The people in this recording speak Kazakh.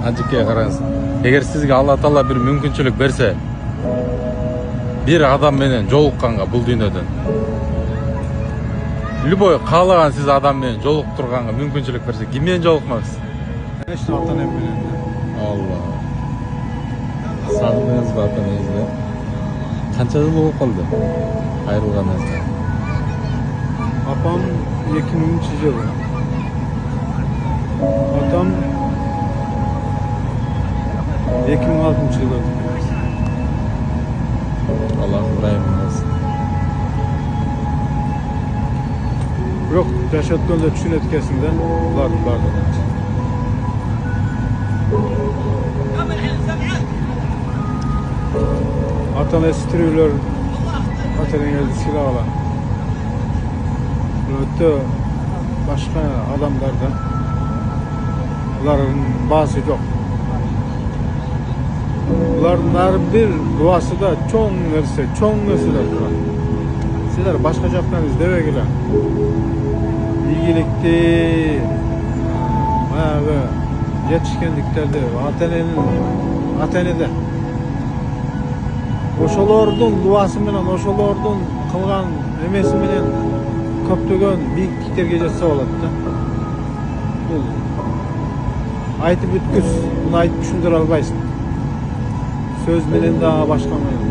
ажыкке караңыз. Эгер сизге Алла Таала бир мүмкүнчүлүк берсе, бир адам менен жолукканга бул дүйнөдөн, любой каалаган сиз адам менен жолугуп турганга мүмкүнчүлүк берсе, ким менен жолукмаксыз? Конечно, ата-энем менен. Алла. Сагындыңызбы ата-энеңизди? Канча жыл болуп калды айрылганыңызга? Apam 2000 yılı. Atam 2006 yılı. Allah rahim eylesin. Yok, yaşattığında düşün etkisinden vardı. Atan estiriyorlar, atanın geldi silah alan. Öte başka adamlarda bunların bazı yok. Bunların bir duası da çoğun neresi de var. Sizler başka jaktan izleve gelen. İyilikti, bayağı yetişkenliklerde, atanede. Oşolordun duası menen, oşolordun kılgan emesi menen köptөгөн бийиктиктерге жетсе болот да. Бул айтып бүткүс, муну айтып түшүндүрө албайсың. Сөз менен дагы башка менен.